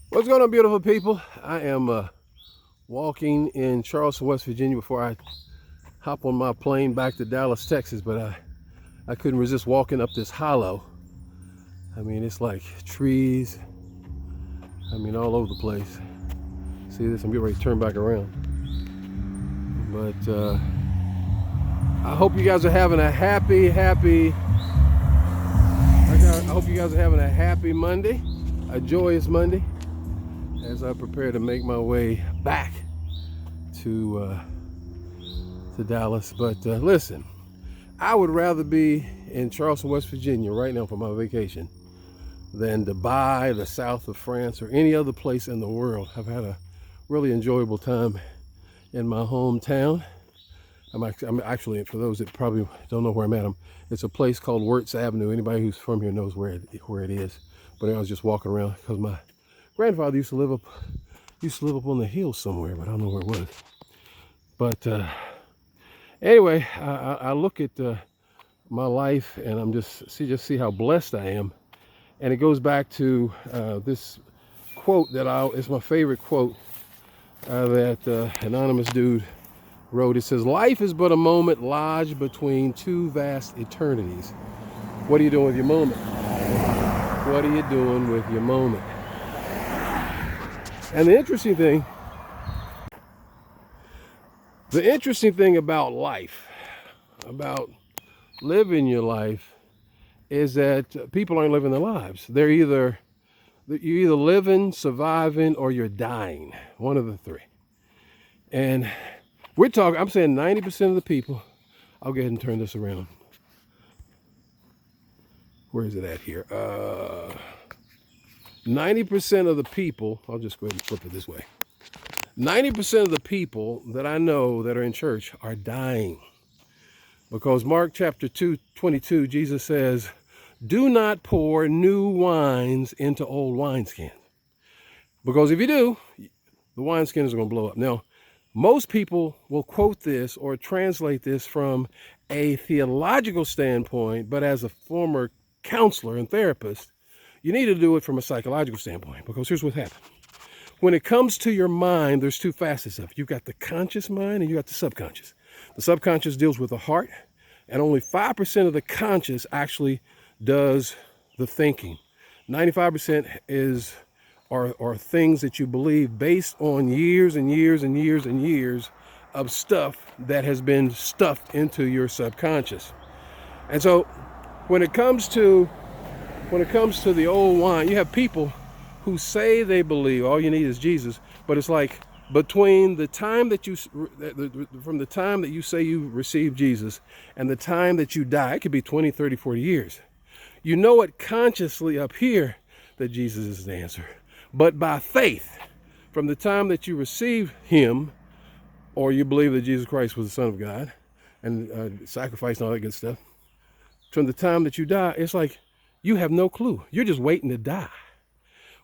What's going on, beautiful people? I am walking in Charleston, West Virginia before I hop on my plane back to Dallas, Texas, but I couldn't resist walking up this hollow. I mean, it's like trees, all over the place. See this? I'm getting ready to turn back around. But I hope you guys are having a I hope you guys are having a happy Monday, a joyous Monday, as I prepare to make my way back to Dallas. But listen, I would rather be in Charleston, West Virginia right now for my vacation than Dubai, the south of France, or any other place in the world. I've had a really enjoyable time in my hometown. I'm actually, for those that probably don't know where I'm at, it's a place called Wirtz Avenue. Anybody who's from here knows where it is. But I was just walking around because my grandfather used to live up on the hill somewhere, but I don't know where it was. But anyway, I look at my life and I'm just see how blessed I am, and it goes back to this quote it's my favorite quote that anonymous dude wrote. It says, "Life is but a moment lodged between two vast eternities." What are you doing with your moment? What are you doing with your moment? And the interesting thing about life, about living your life, is that people aren't living their lives. You're either living, surviving, or you're dying. One of the three. And I'm saying 90% of the people, I'll go ahead and turn this around. Where is it at here? 90% of the people, I'll just go ahead and flip it this way. 90% of the people that I know that are in church are dying. Because Mark chapter 2:22, Jesus says, "Do not pour new wines into old wineskins. Because if you do, the wineskins are going to blow up." Now, most people will quote this or translate this from a theological standpoint, but as a former counselor and therapist, you need to do it from a psychological standpoint. Because here's what happens. When it comes to your mind, there's two facets of it. You've got the conscious mind and you got the subconscious. The subconscious deals with the heart, and only 5% of the conscious actually does the thinking. 95% are things that you believe based on years and years and years and years of stuff that has been stuffed into your subconscious. And so when it comes to the old wine, you have people who say they believe all you need is Jesus, but it's like between the time from the time that you say you received Jesus and the time that you die, it could be 20, 30, 40 years. You know it consciously up here that Jesus is the answer. But by faith, from the time that you receive him, or you believe that Jesus Christ was the Son of God and sacrifice and all that good stuff, from the time that you die, it's like you have no clue. You're just waiting to die.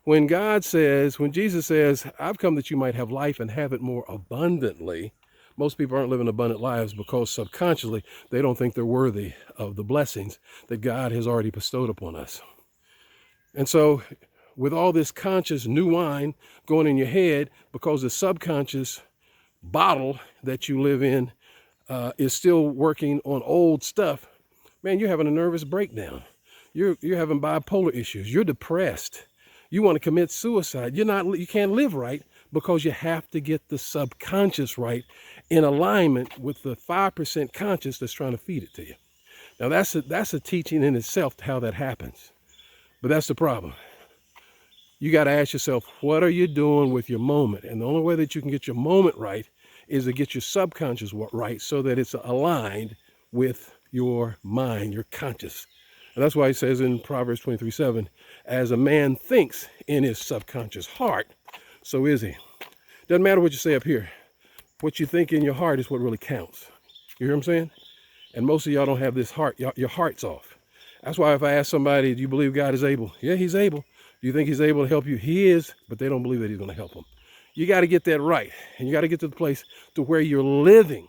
When Jesus says, "I've come that you might have life and have it more abundantly," most people aren't living abundant lives because subconsciously they don't think they're worthy of the blessings that God has already bestowed upon us. And so with all this conscious new wine going in your head, because the subconscious bottle that you live in is still working on old stuff, man, you're having a nervous breakdown. You're having bipolar issues. You're depressed. You want to commit suicide. You can't live right because you have to get the subconscious right in alignment with the 5% conscious that's trying to feed it to you. Now that's a teaching in itself, how that happens. But that's the problem. You got to ask yourself, what are you doing with your moment? And the only way that you can get your moment right is to get your subconscious right so that it's aligned with your mind, your conscious. And that's why he says in Proverbs 23:7, "As a man thinks in his subconscious heart, so is he." Doesn't matter what you say up here. What you think in your heart is what really counts. You hear what I'm saying? And most of y'all don't have this heart. Your heart's off. That's why if I ask somebody, "Do you believe God is able?" Yeah, he's able. Do you think he's able to help you? He is, but they don't believe that he's going to help them. You got to get that right. And you got to get to the place to where you're living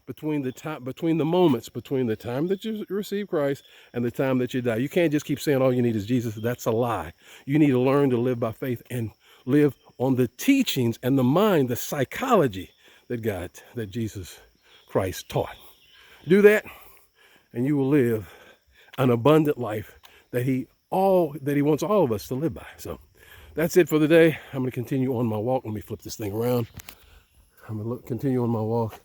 between the moments, between the time that you receive Christ and the time that you die. You can't just keep saying all you need is Jesus. That's a lie. You need to learn to live by faith and live on the teachings and the mind, the psychology that Jesus Christ taught. Do that, and you will live an abundant life that he wants all of us to live by. So that's it for the day. I'm going to continue on my walk. Let me flip this thing around. I'm going to continue on my walk.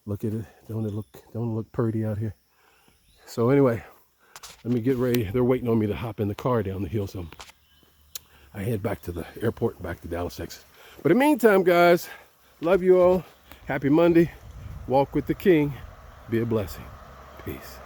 Look at it. Don't it look pretty out here? So anyway, let me get ready. They're waiting on me to hop in the car down the hill. So I head back to the airport, back to Dallas, Texas. But in the meantime, guys, love you all. Happy Monday. Walk with the King. Be a blessing. Peace.